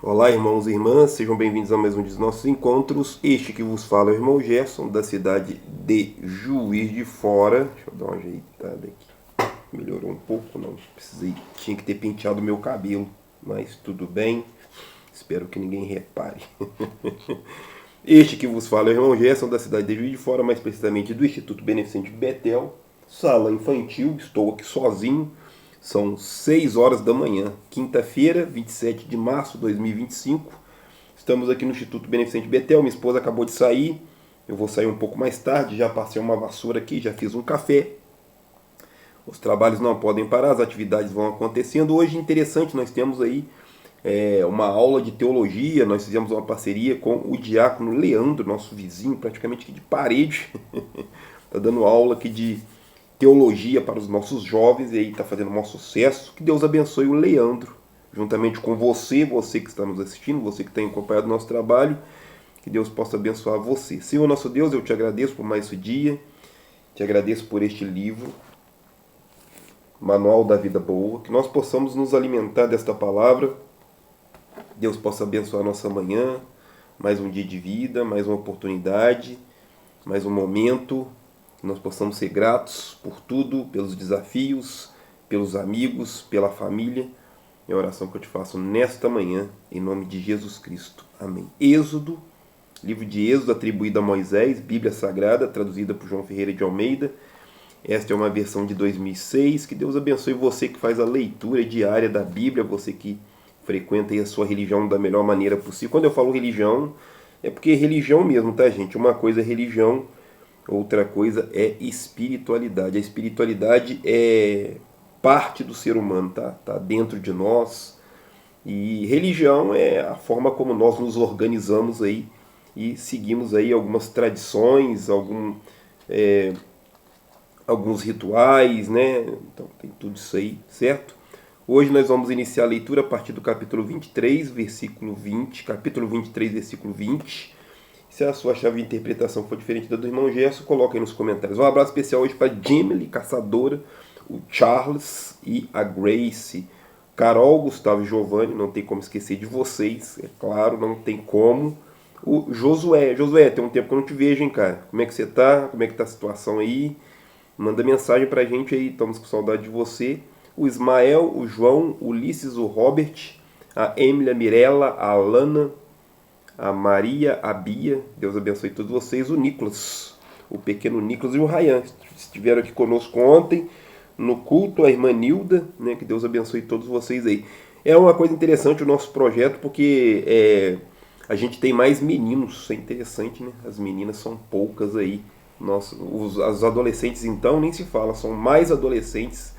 Olá, irmãos e irmãs, sejam bem-vindos a mais um dos nossos encontros. Este que vos fala é o irmão Gerson, da cidade de Juiz de Fora. Deixa eu dar uma ajeitada aqui. Melhorou um pouco, não precisei, tinha que ter penteado meu cabelo, mas tudo bem. Espero que ninguém repare. Este que vos fala é o irmão Gerson, da cidade de Juiz de Fora, mais precisamente do Instituto Beneficente Betel, sala infantil. Estou aqui sozinho. São 6 horas da manhã, quinta-feira, 27 de março de 2025. Estamos aqui no Instituto Beneficente Betel. Minha esposa acabou de sair. Eu vou sair um pouco mais tarde. Já passei uma vassoura aqui, já fiz um café. Os trabalhos não podem parar, as atividades vão acontecendo. Hoje, interessante, nós temos aí uma aula de teologia. Nós fizemos uma parceria com o diácono Leandro, nosso vizinho, praticamente aqui de parede. Está dando aula aqui de teologia para os nossos jovens, e aí está fazendo um maior sucesso. Que Deus abençoe o Leandro, juntamente com você que está nos assistindo, você que tem acompanhado o nosso trabalho. Que Deus possa abençoar você. Senhor nosso Deus, eu te agradeço por mais esse dia, te agradeço por este livro, Manual da Vida Boa, que nós possamos nos alimentar desta palavra. Deus possa abençoar a nossa manhã, mais um dia de vida, mais uma oportunidade, mais um momento. Que nós possamos ser gratos por tudo, pelos desafios, pelos amigos, pela família. É a oração que eu te faço nesta manhã, em nome de Jesus Cristo. Amém. Êxodo, livro de Êxodo atribuído a Moisés, Bíblia Sagrada, traduzida por João Ferreira de Almeida. Esta é uma versão de 2006. Que Deus abençoe você que faz a leitura diária da Bíblia, você que frequenta aí a sua religião da melhor maneira possível. Quando eu falo religião, é porque é religião mesmo, tá, gente? Uma coisa é religião, outra coisa é espiritualidade. A espiritualidade é parte do ser humano, tá dentro de nós. E religião é a forma como nós nos organizamos aí e seguimos aí algumas tradições, alguns rituais, né? Então tem tudo isso aí, certo? Hoje nós vamos iniciar a leitura a partir do capítulo 23, versículo 20. Capítulo 23, versículo 20. Se a sua chave de interpretação for diferente da do irmão Gerson, coloque aí nos comentários. Um abraço especial hoje para Jimmy, caçadora, o Charles e a Grace. Carol, Gustavo e Giovanni, não tem como esquecer de vocês, é claro, não tem como. O Josué. Josué, tem um tempo que eu não te vejo, hein, cara? Como é que você tá? Como é que tá a situação aí? Manda mensagem pra gente aí, estamos com saudade de você. O Ismael, o João, o Ulisses, o Robert, a Emília, a Mirella, a Alana, a Maria, a Bia, Deus abençoe todos vocês, o Nicolas, o pequeno Nicolas e o Ryan, estiveram aqui conosco ontem no culto, a irmã Nilda, né, que Deus abençoe todos vocês aí. É uma coisa interessante o nosso projeto, porque a gente tem mais meninos, isso é interessante, né? As meninas são poucas aí. Os adolescentes então nem se fala, são mais adolescentes,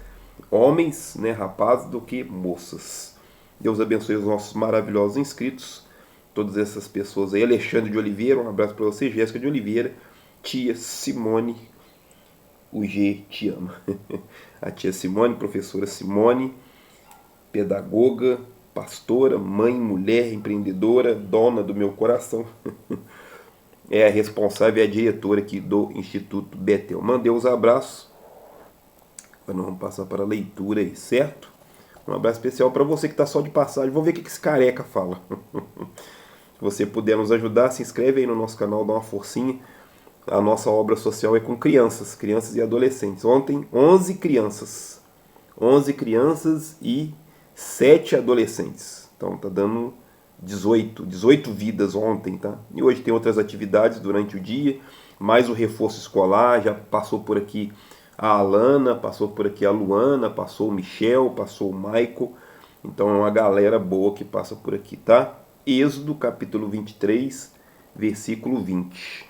homens, né, rapazes, do que moças. Deus abençoe os nossos maravilhosos inscritos, todas essas pessoas aí. Alexandre de Oliveira, um abraço para você. Jéssica de Oliveira, tia Simone, o G te ama. A tia Simone, professora Simone, pedagoga, pastora, mãe, mulher, empreendedora, dona do meu coração. É a responsável e a diretora aqui do Instituto Betel. Mandei os abraços. Agora nós vamos passar para a leitura aí, certo? Um abraço especial para você que está só de passagem. Vamos ver o que esse careca fala. Se você puder nos ajudar, se inscreve aí no nosso canal, dá uma forcinha. A nossa obra social é com crianças e adolescentes. Ontem, 11 crianças. 11 crianças e 7 adolescentes. Então tá dando 18 vidas ontem, tá? E hoje tem outras atividades durante o dia, mais o reforço escolar, já passou por aqui a Alana, passou por aqui a Luana, passou o Michel, passou o Michael. Então é uma galera boa que passa por aqui, tá? Êxodo capítulo 23, versículo 20.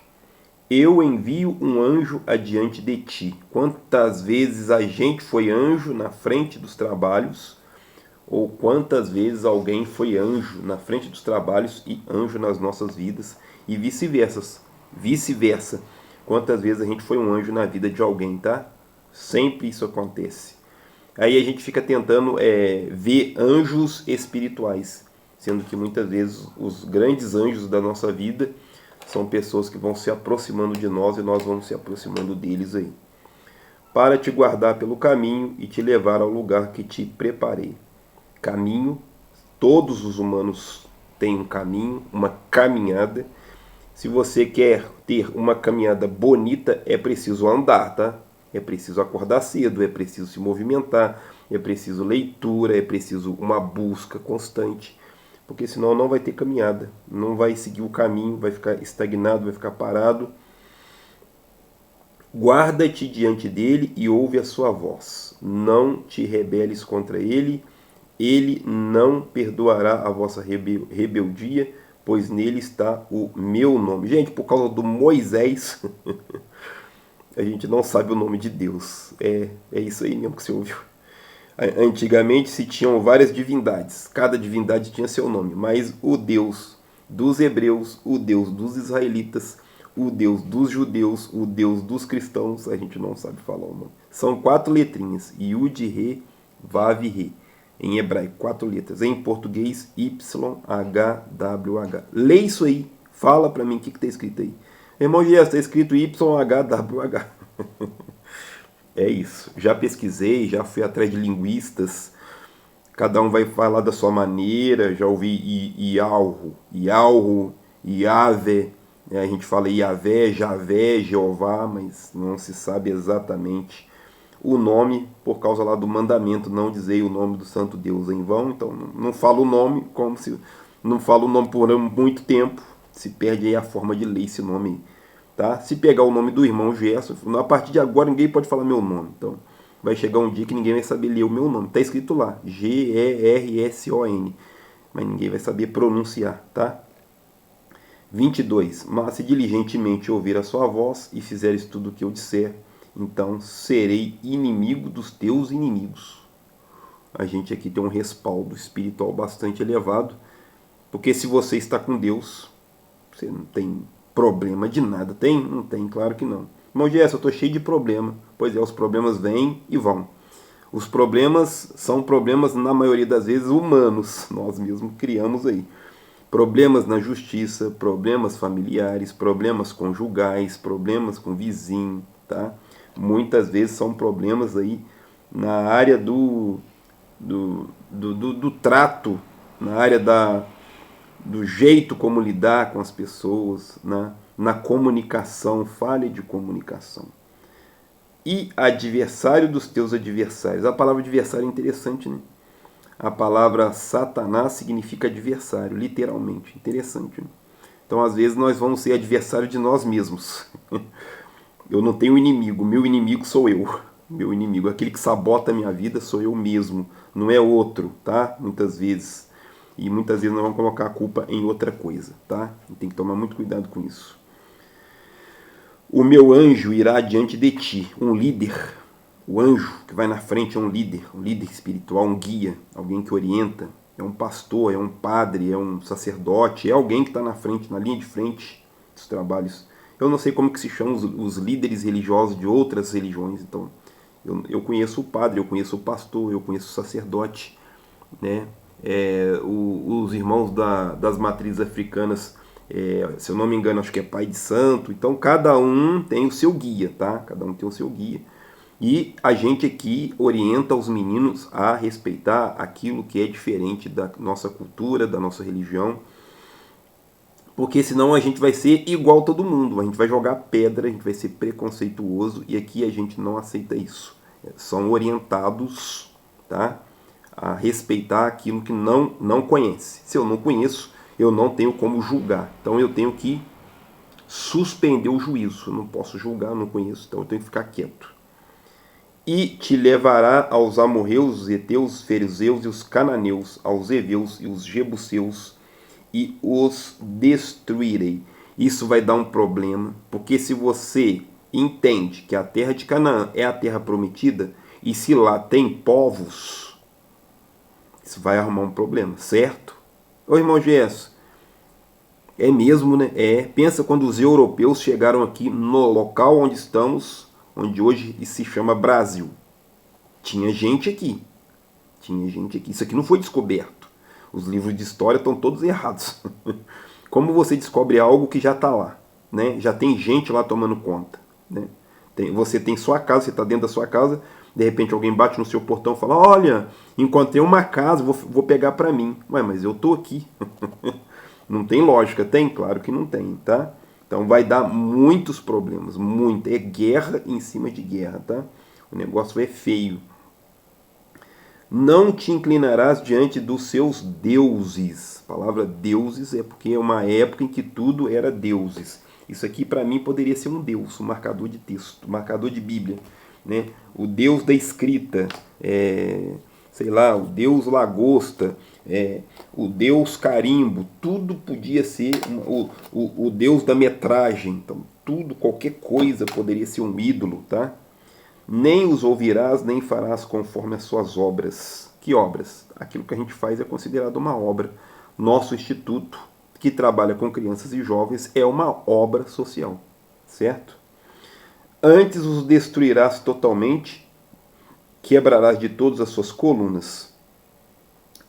Eu envio um anjo adiante de ti. Quantas vezes a gente foi anjo na frente dos trabalhos, ou quantas vezes alguém foi anjo na frente dos trabalhos e anjo nas nossas vidas, e vice-versa. Vice-versa. Quantas vezes a gente foi um anjo na vida de alguém, tá? Sempre isso acontece. Aí a gente fica tentando ver anjos espirituais, sendo que muitas vezes os grandes anjos da nossa vida são pessoas que vão se aproximando de nós e nós vamos se aproximando deles aí. Para te guardar pelo caminho e te levar ao lugar que te preparei. Caminho, todos os humanos tem um caminho, uma caminhada. Se você quer ter uma caminhada bonita, é preciso andar, tá? É preciso acordar cedo, é preciso se movimentar, é preciso leitura, é preciso uma busca constante, porque senão não vai ter caminhada, não vai seguir o caminho, vai ficar estagnado, vai ficar parado. Guarda-te diante dele e ouve a sua voz. Não te rebeles contra ele. Ele não perdoará a vossa rebeldia, pois nele está o meu nome. Gente, por causa do Moisés, a gente não sabe o nome de Deus. É isso aí mesmo que você ouviu. Antigamente se tinham várias divindades. Cada divindade tinha seu nome. Mas o Deus dos hebreus, o Deus dos israelitas, o Deus dos judeus, o Deus dos cristãos, a gente não sabe falar o nome. São 4 letrinhas. Yud, Re, Vav, Re. Em hebraico, 4 letras. Em português, YHWH. Lê isso aí. Fala pra mim o que está escrito aí. Irmão Gies, está escrito YHWH. É isso. Já pesquisei, já fui atrás de linguistas. Cada um vai falar da sua maneira. Já ouvi Ialro, Iave. A gente fala Iavé, Javé, Jeová, mas não se sabe exatamente o nome por causa lá do mandamento. Não dizei o nome do santo Deus em vão. Então não falo o nome como se... Não falo o nome por muito tempo. Se perde aí a forma de ler esse nome. Tá? Se pegar o nome do irmão Gerson, a partir de agora ninguém pode falar meu nome. Então vai chegar um dia que ninguém vai saber ler o meu nome. Está escrito lá, Gerson, mas ninguém vai saber pronunciar, tá? 22. Mas se diligentemente ouvir a sua voz e fizeres tudo o que eu disser, então serei inimigo dos teus inimigos. A gente aqui tem um respaldo espiritual bastante elevado, porque se você está com Deus, você não tem problema de nada. Tem? Não tem, claro que não. Irmão Gerson, eu estou cheio de problema. Pois é, os problemas vêm e vão. Os problemas são problemas, na maioria das vezes, humanos. Nós mesmos criamos aí. Problemas na justiça, problemas familiares, problemas conjugais, problemas com vizinho, tá? Muitas vezes são problemas aí na área do trato, na área do jeito como lidar com as pessoas, né? Na comunicação, falha de comunicação. E adversário dos teus adversários. A palavra adversário é interessante, né? A palavra Satanás significa adversário, literalmente. Interessante, né? Então, às vezes, nós vamos ser adversário de nós mesmos. Eu não tenho inimigo, meu inimigo sou eu. Meu inimigo, aquele que sabota a minha vida sou eu mesmo, não é outro, tá? Muitas vezes. E muitas vezes nós vamos colocar a culpa em outra coisa, tá? Tem que tomar muito cuidado com isso. O meu anjo irá diante de ti, um líder. O anjo que vai na frente é um líder espiritual, um guia, alguém que orienta. É um pastor, é um padre, é um sacerdote, é alguém que está na frente, na linha de frente dos trabalhos. Eu não sei como que se chamam os líderes religiosos de outras religiões, então eu conheço o padre, eu conheço o pastor, eu conheço o sacerdote, né? Os irmãos das matrizes africanas, se eu não me engano, acho que é pai de santo. Então cada um tem o seu guia, tá? Cada um tem o seu guia. E a gente aqui orienta os meninos a respeitar aquilo que é diferente da nossa cultura, da nossa religião, porque senão a gente vai ser igual a todo mundo, a gente vai jogar pedra, a gente vai ser preconceituoso, e aqui a gente não aceita isso. São orientados, tá, a respeitar aquilo que não conhece. Se eu não conheço, eu não tenho como julgar, então eu tenho que suspender o juízo. Eu não posso julgar, não conheço, então eu tenho que ficar quieto. E te levará aos amorreus, os heteus, os fariseus e os cananeus, aos heveus e os jebuseus, e os destruirei. Isso vai dar um problema, porque se você entende que a terra de Canaã é a terra prometida, e se lá tem povos, isso vai arrumar um problema, certo? Ô irmão Gerson, é mesmo, né? Pensa quando os europeus chegaram aqui no local onde estamos, onde hoje se chama Brasil. Tinha gente aqui. Isso aqui não foi descoberto. Os livros de história estão todos errados. Como você descobre algo que já está lá, né? Já tem gente lá tomando conta, né? Você tem sua casa, você está dentro da sua casa, De repente alguém bate no seu portão e fala, olha, encontrei uma casa, vou pegar para mim. Ué, mas eu tô aqui. Não tem lógica, tem? Claro que não tem, tá? Então vai dar muitos problemas, muito. É guerra em cima de guerra, tá? O negócio é feio. Não te inclinarás diante dos seus deuses. A palavra deuses é porque é uma época em que tudo era deuses. Isso aqui para mim poderia ser um deus, um marcador de texto, um marcador de Bíblia, né? O deus da escrita, sei lá, o deus lagosta, o deus carimbo, tudo podia ser o deus da metragem. Então tudo, qualquer coisa poderia ser um ídolo, tá? Nem os ouvirás, nem farás conforme as suas obras. Que obras? Aquilo que a gente faz é considerado uma obra. Nosso instituto, que trabalha com crianças e jovens, é uma obra social, certo? Antes os destruirás totalmente, quebrarás de todas as suas colunas.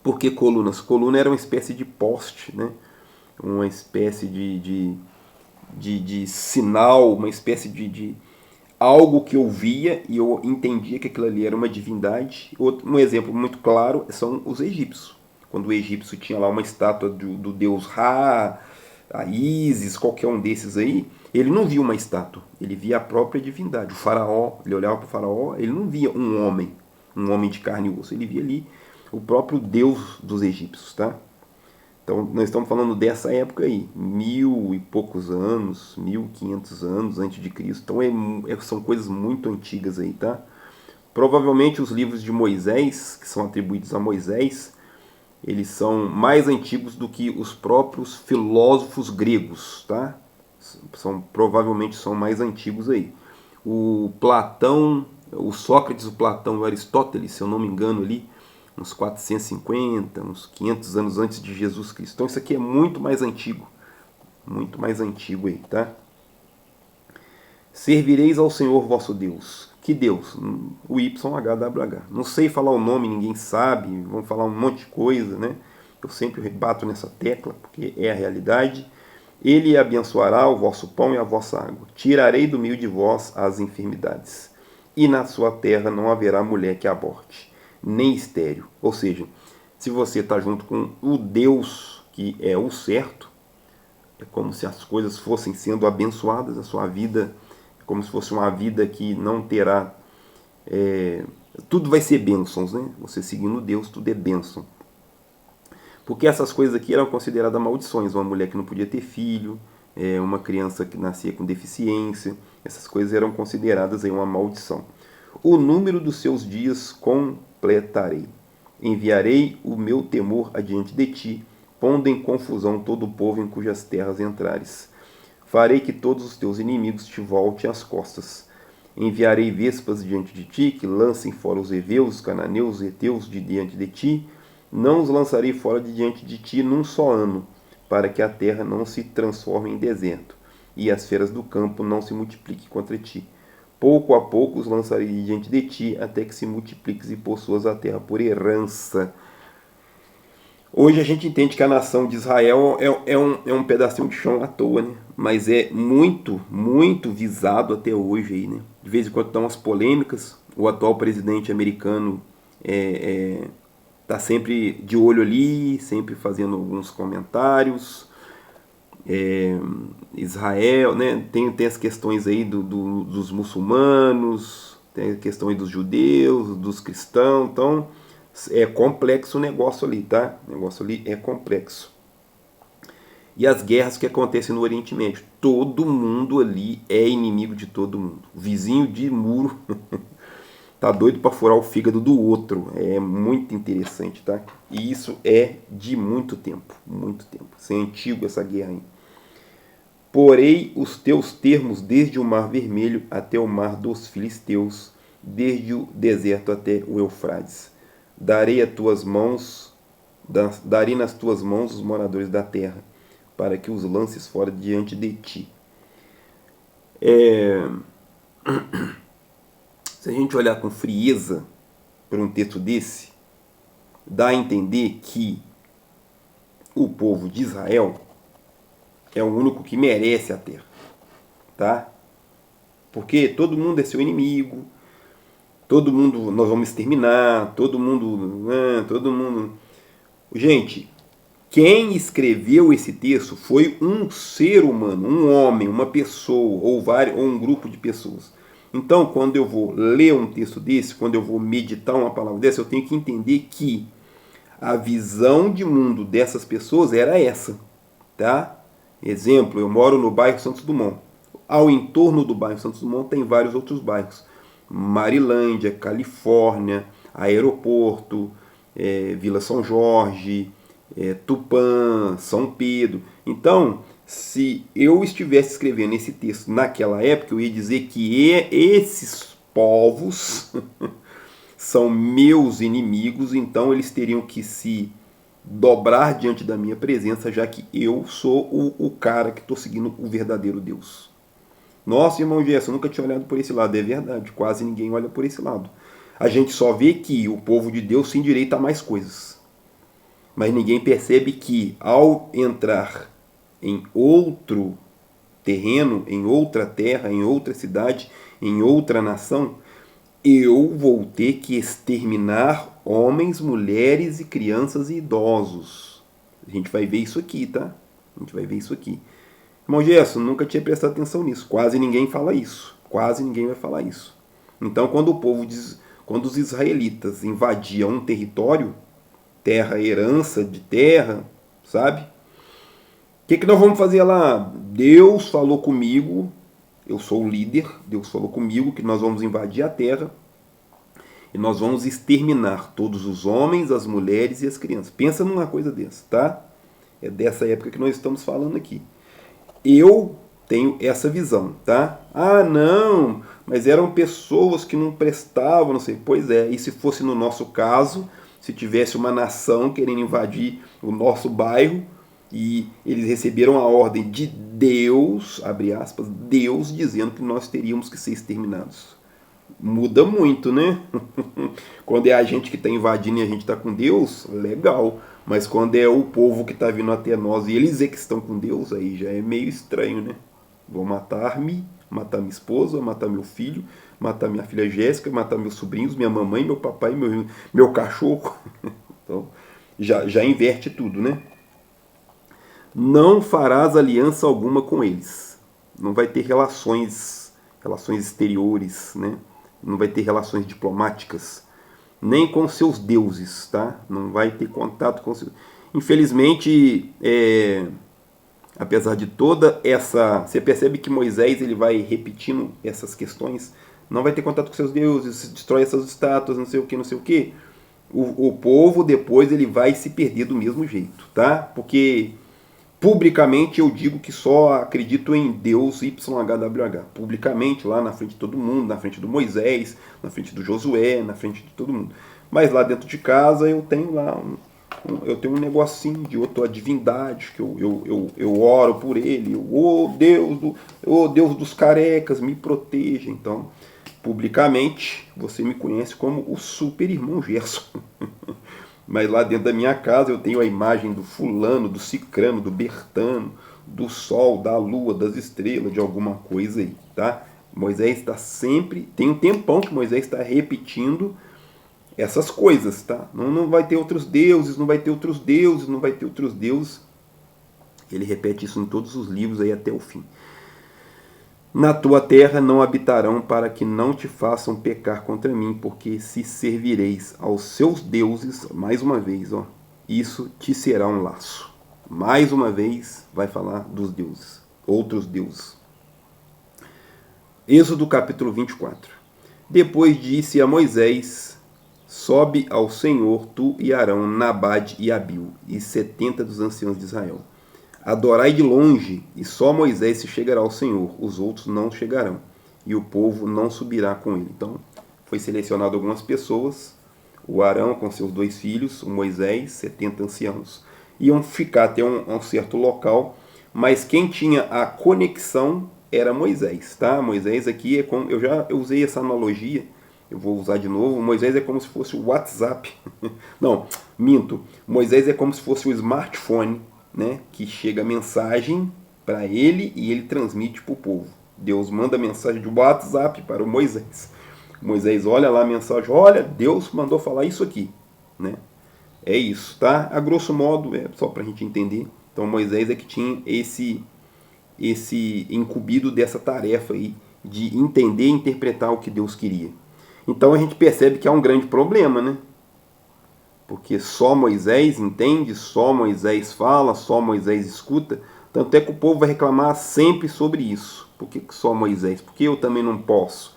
Por que colunas? Coluna era uma espécie de poste, né? Uma espécie de sinal, uma espécie de algo que eu via e eu entendia que aquilo ali era uma divindade. Um exemplo muito claro são os egípcios. Quando o egípcio tinha lá uma estátua do deus Ra, a Ísis, qualquer um desses aí, ele não via uma estátua, ele via a própria divindade. O faraó, ele olhava para o faraó, ele não via um homem de carne e osso, ele via ali o próprio deus dos egípcios, tá? Então, nós estamos falando dessa época aí, 1000 e poucos anos, 1500 anos antes de Cristo. Então, são coisas muito antigas aí, tá? Provavelmente os livros de Moisés, que são atribuídos a Moisés, eles são mais antigos do que os próprios filósofos gregos, tá? Provavelmente são mais antigos aí. O Platão, o Sócrates, o Platão e o Aristóteles, se eu não me engano ali, uns 450, uns 500 anos antes de Jesus Cristo. Então isso aqui é muito mais antigo aí, tá? Servireis ao Senhor vosso Deus. Que Deus? O YHWH. Não sei falar o nome, ninguém sabe, vão falar um monte de coisa, né? Eu sempre bato nessa tecla, porque é a realidade. Ele abençoará o vosso pão e a vossa água. Tirarei do meio de vós as enfermidades. E na sua terra não haverá mulher que aborte, nem estéril. Ou seja, se você está junto com o Deus que é o certo, é como se as coisas fossem sendo abençoadas, a sua vida é como se fosse uma vida que não terá... tudo vai ser bênçãos, né? Você seguindo Deus, tudo é bênção. Porque essas coisas aqui eram consideradas maldições. Uma mulher que não podia ter filho, uma criança que nascia com deficiência, essas coisas eram consideradas aí uma maldição. O número dos seus dias completarei. Enviarei o meu temor adiante de ti, pondo em confusão todo o povo em cujas terras entrares. Farei que todos os teus inimigos te voltem às costas. Enviarei vespas diante de ti, que lancem fora os heveus, os cananeus, os heteus de diante de ti. Não os lançarei fora de diante de ti num só ano, para que a terra não se transforme em deserto, e as feras do campo não se multipliquem contra ti. Pouco a pouco os lançarei diante de ti, até que se multipliques e possuas a terra por herança. Hoje a gente entende que a nação de Israel é um pedacinho de chão à toa, né? Mas é muito, muito visado até hoje aí, né? De vez em quando estão as polêmicas. O atual presidente americano tá sempre de olho ali, sempre fazendo alguns comentários. Israel, né? Tem as questões aí dos muçulmanos, tem a questão aí dos judeus, dos cristãos. Então é complexo o negócio ali, tá? O negócio ali é complexo. E as guerras que acontecem no Oriente Médio, todo mundo ali é inimigo de todo mundo. Vizinho de muro tá doido para furar o fígado do outro. É muito interessante, tá? E isso é de muito tempo, muito tempo. Isso é antigo, essa guerra aí. Porei os teus termos desde o mar vermelho até o mar dos filisteus, desde o deserto até o Eufrates. Darei nas tuas mãos os moradores da terra, para que os lances fora diante de ti. Se a gente olhar com frieza para um texto desse, dá a entender que o povo de Israel é o único que merece a terra, tá? Porque todo mundo é seu inimigo, todo mundo, nós vamos exterminar, todo mundo, todo mundo. Gente, quem escreveu esse texto foi um ser humano, um homem, uma pessoa, ou um grupo de pessoas. Então, quando eu vou ler um texto desse, quando eu vou meditar uma palavra dessa, eu tenho que entender que a visão de mundo dessas pessoas era essa, tá? Exemplo, eu moro no bairro Santos Dumont. Ao entorno do bairro Santos Dumont tem vários outros bairros. Marilândia, Califórnia, Aeroporto, Vila São Jorge, Tupã, São Pedro. Então, se eu estivesse escrevendo esse texto naquela época, eu ia dizer que esses povos são meus inimigos, então eles teriam que se dobrar diante da minha presença, já que eu sou o cara que estou seguindo o verdadeiro Deus. Nossa, irmão Gerson, eu nunca tinha olhado por esse lado. É verdade, quase ninguém olha por esse lado. A gente só vê que o povo de Deus se endireita a mais coisas. Mas ninguém percebe que ao entrar em outro terreno, em outra terra, em outra cidade, em outra nação, eu vou ter que exterminar homens, mulheres e crianças e idosos. A gente vai ver isso aqui, tá? A gente vai ver isso aqui. Irmão Gerson, nunca tinha prestado atenção nisso. Quase ninguém fala isso. Quase ninguém vai falar isso. Então, quando os israelitas invadiam um território, terra, herança de terra, sabe? O que nós vamos fazer lá? Deus falou comigo, eu sou o líder, Deus falou comigo que nós vamos invadir a terra e nós vamos exterminar todos os homens, as mulheres e as crianças. Pensa numa coisa dessa, tá? É dessa época que nós estamos falando aqui. Eu tenho essa visão, tá? Ah, não, mas eram pessoas que não prestavam, não sei. Pois é, e se fosse no nosso caso, se tivesse uma nação querendo invadir o nosso bairro e eles receberam a ordem de Deus, abre aspas, Deus dizendo que nós teríamos que ser exterminados. Muda muito, né? Quando é a gente que está invadindo e a gente está com Deus, legal. Mas quando é o povo que está vindo até nós e eles é que estão com Deus, aí já é meio estranho, né? Vão matar-me, matar minha esposa, matar meu filho, matar minha filha Jéssica, matar meus sobrinhos, minha mamãe, meu papai, meu cachorro. Então, já inverte tudo, né? Não farás aliança alguma com eles. Não vai ter relações exteriores, né? Não vai ter relações diplomáticas, nem com seus deuses, tá? Não vai ter contato com seus... Infelizmente, apesar de toda essa... Você percebe que Moisés ele vai repetindo essas questões. Não vai ter contato com seus deuses, destrói essas estátuas, não sei o que, não sei o que. O povo depois ele vai se perder do mesmo jeito, tá? Porque publicamente eu digo que só acredito em Deus YHWH. Publicamente, lá na frente de todo mundo, na frente do Moisés, na frente do Josué, na frente de todo mundo. Mas lá dentro de casa eu tenho lá eu tenho um negocinho de outra divindade, que eu oro por ele. Deus dos carecas, me proteja. Então, publicamente, você me conhece como o super irmão Gerson. Mas lá dentro da minha casa eu tenho a imagem do fulano, do cicrano, do bertano, do sol, da lua, das estrelas, de alguma coisa aí, tá? Moisés está sempre... Tem um tempão que Moisés está repetindo essas coisas, tá? Não vai ter outros deuses, não vai ter outros deuses, não vai ter outros deuses. Ele repete isso em todos os livros aí até o fim. Na tua terra não habitarão para que não te façam pecar contra mim, porque se servireis aos seus deuses, mais uma vez, ó, isso te será um laço. Mais uma vez vai falar dos deuses, outros deuses. Êxodo capítulo 24. Depois disse a Moisés: sobe ao Senhor, tu e Arão, Nabade e Abiú, e 70 dos anciãos de Israel. Adorai de longe, e só Moisés se chegará ao Senhor, os outros não chegarão, e o povo não subirá com ele. Então, foi selecionado algumas pessoas, o Arão com seus 2 filhos, o Moisés, 70 anciãos, iam ficar até um certo local, mas quem tinha a conexão era Moisés, tá? Moisés aqui é como, eu usei essa analogia, eu vou usar de novo. Moisés é como se fosse o WhatsApp. Não, minto. Moisés é como se fosse o smartphone, né, que chega a mensagem para ele e ele transmite para o povo. Deus manda a mensagem de WhatsApp para o Moisés. Moisés olha lá a mensagem, olha, Deus mandou falar isso aqui, né? É isso, tá? A grosso modo, é só para a gente entender. Então Moisés é que tinha esse incumbido dessa tarefa aí de entender e interpretar o que Deus queria. Então a gente percebe que há um grande problema, né? Porque só Moisés entende, só Moisés fala, só Moisés escuta. Tanto é que o povo vai reclamar sempre sobre isso. Por que só Moisés? Porque eu também não posso.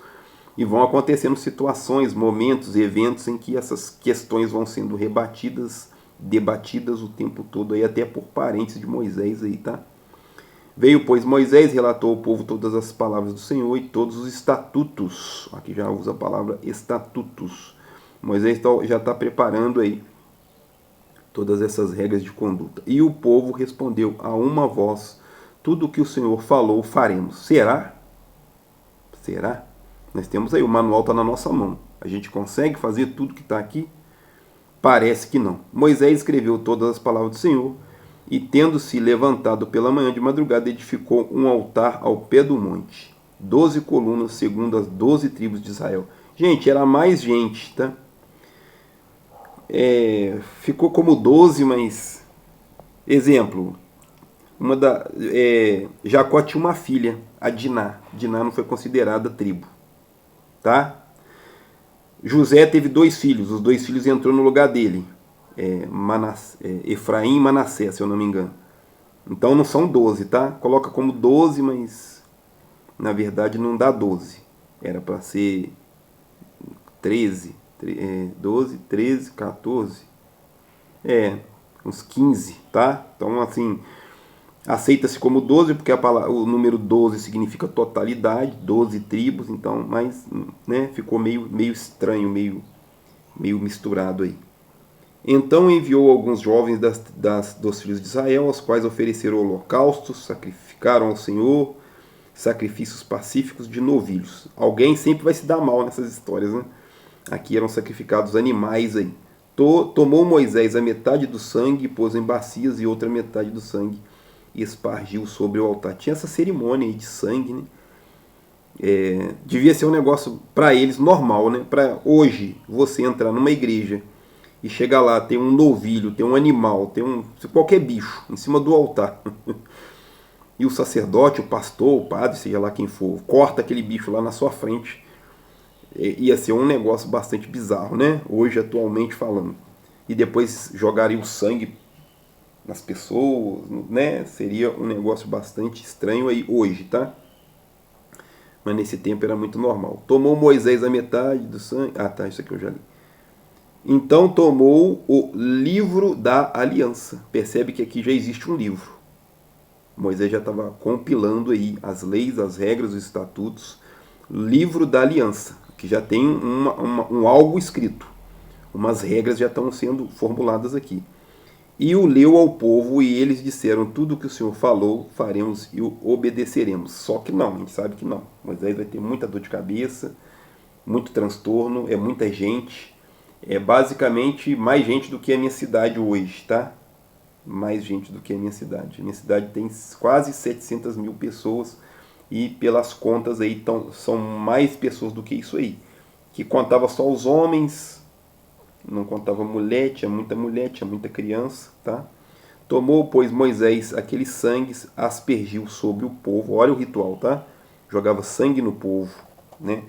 E vão acontecendo situações, momentos, eventos em que essas questões vão sendo rebatidas, debatidas o tempo todo, aí, até por parentes de Moisés aí, tá? Veio, pois, Moisés, relatou ao povo todas as palavras do Senhor e todos os estatutos. Aqui já usa a palavra estatutos. Moisés já está preparando aí todas essas regras de conduta. E o povo respondeu a uma voz: tudo o que o Senhor falou faremos. Será? Será? Nós temos aí, o manual está na nossa mão. A gente consegue fazer tudo que está aqui? Parece que não. Moisés escreveu todas as palavras do Senhor e, tendo-se levantado pela manhã de madrugada, edificou um altar ao pé do monte. 12 colunas, segundo as 12 tribos de Israel. Gente, era mais gente, tá? Ficou como 12, mas... Exemplo, Jacó tinha uma filha, a Diná. Diná não foi considerada tribo, tá? José teve 2 filhos, os 2 filhos entrou no lugar dele, Efraim e Manassés, se eu não me engano. Então não são 12, tá? Coloca como 12, mas na verdade não dá 12. Era para ser 13, 12, 13, 14. Uns 15, tá? Então assim, aceita-se como 12 porque o número 12 significa totalidade, 12 tribos, então, mas, né, ficou meio estranho, meio misturado aí. Então enviou alguns jovens dos filhos de Israel, aos quais ofereceram holocaustos, sacrificaram ao Senhor sacrifícios pacíficos de novilhos. Alguém sempre vai se dar mal nessas histórias, né? Aqui eram sacrificados animais aí. Tomou Moisés a metade do sangue, pôs em bacias, e outra metade do sangue e espargiu sobre o altar. Tinha essa cerimônia aí de sangue, né? Devia ser um negócio para eles normal, né? Para hoje você entrar numa igreja e chegar lá, tem um novilho, tem um animal, tem qualquer bicho em cima do altar. E o sacerdote, o pastor, o padre, seja lá quem for, corta aquele bicho lá na sua frente. Ia ser um negócio bastante bizarro, né? Hoje, atualmente falando. E depois jogaria o sangue nas pessoas, né? Seria um negócio bastante estranho aí hoje, tá? Mas nesse tempo era muito normal. Tomou Moisés a metade do sangue. Ah, tá, isso aqui eu já li. Então tomou o livro da aliança. Percebe que aqui já existe um livro. Moisés já estava compilando aí as leis, as regras, os estatutos. Livro da aliança, que já tem um algo escrito. Umas regras já estão sendo formuladas aqui. E o leu ao povo, e eles disseram: tudo o que o Senhor falou, faremos e o obedeceremos. Só que não, a gente sabe que não. Moisés vai ter muita dor de cabeça, muito transtorno, é muita gente. É basicamente mais gente do que a minha cidade hoje, tá? Mais gente do que a minha cidade. A minha cidade tem quase 700 mil pessoas, e pelas contas aí são mais pessoas do que isso aí. Que contava só os homens, não contava mulher, tinha muita criança, tá? Tomou, pois, Moisés aquele sangue, aspergiu sobre o povo. Olha o ritual, tá? Jogava sangue no povo, né?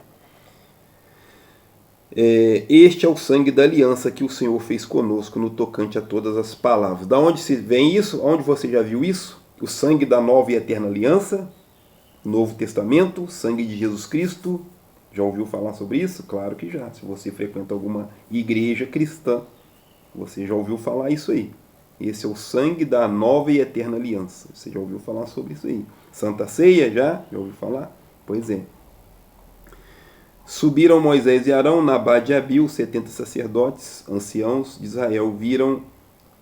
Este é o sangue da aliança que o Senhor fez conosco no tocante a todas as palavras. Da onde se vem isso? Onde você já viu isso? O sangue da nova e eterna aliança, Novo Testamento, sangue de Jesus Cristo. Já ouviu falar sobre isso? Claro que já. Se você frequenta alguma igreja cristã, você já ouviu falar isso aí. Esse é o sangue da nova e eterna aliança. Você já ouviu falar sobre isso aí? Santa Ceia, já ouviu falar? Pois é. Subiram Moisés e Arão, Nadab e Abiú, 70 sacerdotes, anciãos de Israel, viram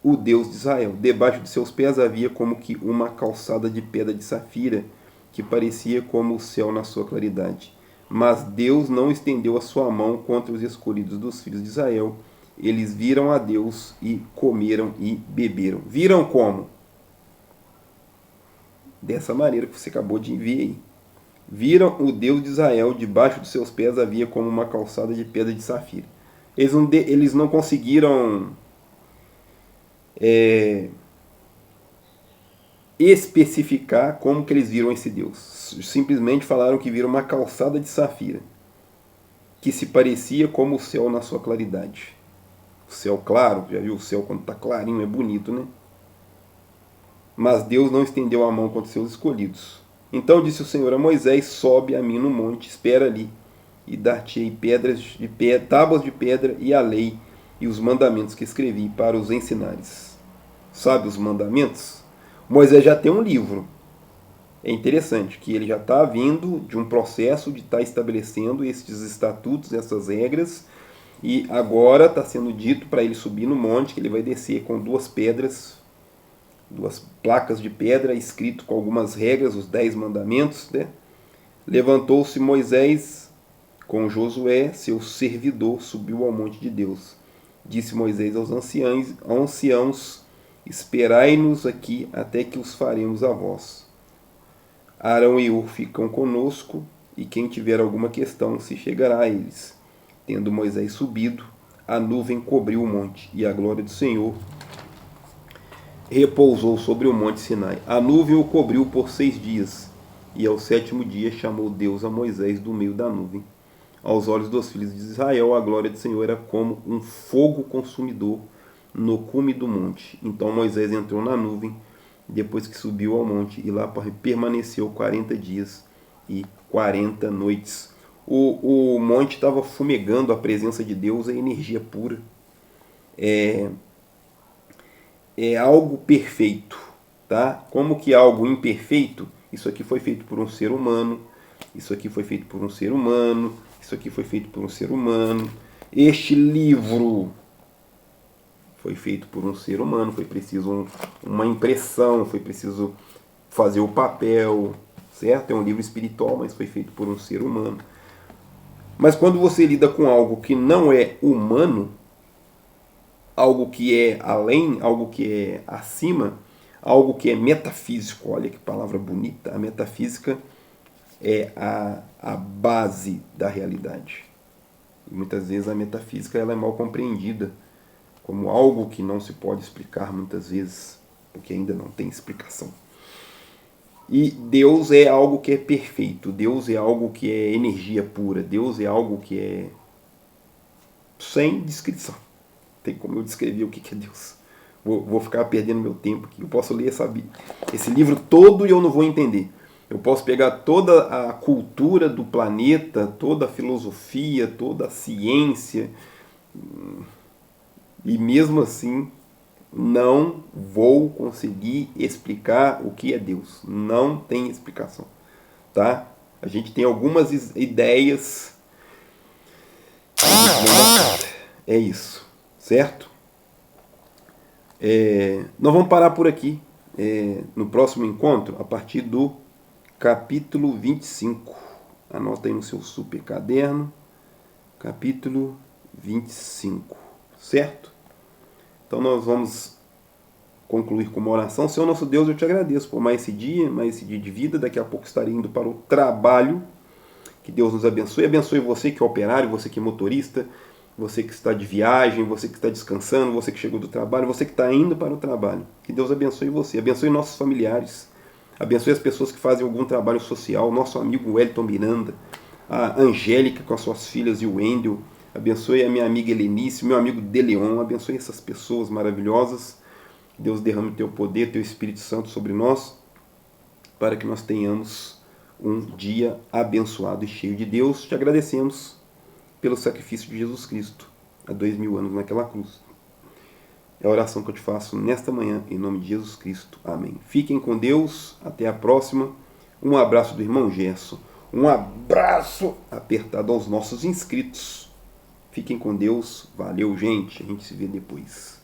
o Deus de Israel. Debaixo de seus pés havia como que uma calçada de pedra de safira, que parecia como o céu na sua claridade. Mas Deus não estendeu a sua mão contra os escolhidos dos filhos de Israel. Eles viram a Deus e comeram e beberam. Viram como? Dessa maneira que você acabou de ver aí. Viram o Deus de Israel, debaixo de seus pés havia como uma calçada de pedra de safira. Eles não conseguiram especificar como que eles viram esse Deus. Simplesmente falaram que viram uma calçada de safira, que se parecia como o céu na sua claridade. O céu claro, já viu o céu quando está clarinho, é bonito, né? Mas Deus não estendeu a mão contra seus escolhidos. Então disse o Senhor a Moisés: sobe a mim no monte, espera ali, e dar-te-ei tábuas de pedra e a lei e os mandamentos que escrevi para os ensinares. Sabe os mandamentos? Moisés já tem um livro. É interessante que ele já está vindo de um processo de estar estabelecendo esses estatutos, essas regras, e agora está sendo dito para ele subir no monte, que ele vai descer com duas placas de pedra, escrito com algumas regras, os 10 mandamentos, né? Levantou-se Moisés com Josué, seu servidor, subiu ao monte de Deus. Disse Moisés aos anciãos: esperai-nos aqui até que os faremos a vós. Arão e Hur ficam conosco, e quem tiver alguma questão se chegará a eles. Tendo Moisés subido, a nuvem cobriu o monte, e a glória do Senhor repousou sobre o monte Sinai. A nuvem o cobriu por 6 dias, e ao 7º dia chamou Deus a Moisés do meio da nuvem. Aos olhos dos filhos de Israel, a glória do Senhor era como um fogo consumidor no cume do monte. Então Moisés entrou na nuvem, depois que subiu ao monte, e lá permaneceu 40 dias e 40 noites. O monte estava fumegando a presença de Deus, a energia pura. É algo perfeito, tá? Como que algo imperfeito? Isso aqui foi feito por um ser humano, isso aqui foi feito por um ser humano, isso aqui foi feito por um ser humano. Este livro foi feito por um ser humano, foi preciso uma impressão, foi preciso fazer o papel, certo? É um livro espiritual, mas foi feito por um ser humano. Mas quando você lida com algo que não é humano, algo que é além, algo que é acima, algo que é metafísico, olha que palavra bonita, a metafísica é a base da realidade. E muitas vezes a metafísica ela é mal compreendida como algo que não se pode explicar muitas vezes, porque ainda não tem explicação. E Deus é algo que é perfeito, Deus é algo que é energia pura, Deus é algo que é sem descrição. Tem como eu descrever o que é Deus. Vou ficar perdendo meu tempo aqui. Eu posso ler esse livro todo e eu não vou entender. Eu posso pegar toda a cultura do planeta, toda a filosofia, toda a ciência, e mesmo assim não vou conseguir explicar o que é Deus. Não tem explicação, tá? A gente tem algumas ideias. É isso, certo? Nós vamos parar por aqui. No próximo encontro, a partir do capítulo 25. Anota aí no seu super caderno. Capítulo 25, certo? Então nós vamos concluir com uma oração. Senhor nosso Deus, eu te agradeço por mais esse dia de vida. Daqui a pouco estarei indo para o trabalho. Que Deus nos abençoe. Abençoe você que é operário, você que é motorista, você que está de viagem, você que está descansando, você que chegou do trabalho, você que está indo para o trabalho. Que Deus abençoe você. Abençoe nossos familiares. Abençoe as pessoas que fazem algum trabalho social. Nosso amigo Wellington Miranda, a Angélica com as suas filhas e o Wendel. Abençoe a minha amiga Helenice, meu amigo Deleon. Abençoe essas pessoas maravilhosas. Deus derrame o teu poder, teu Espírito Santo sobre nós, para que nós tenhamos um dia abençoado e cheio de Deus. Te agradecemos pelo sacrifício de Jesus Cristo há 2000 anos naquela cruz. É a oração que eu te faço nesta manhã, em nome de Jesus Cristo. Amém. Fiquem com Deus. Até a próxima. Um abraço do irmão Gerson. Um abraço apertado aos nossos inscritos. Fiquem com Deus. Valeu, gente. A gente se vê depois.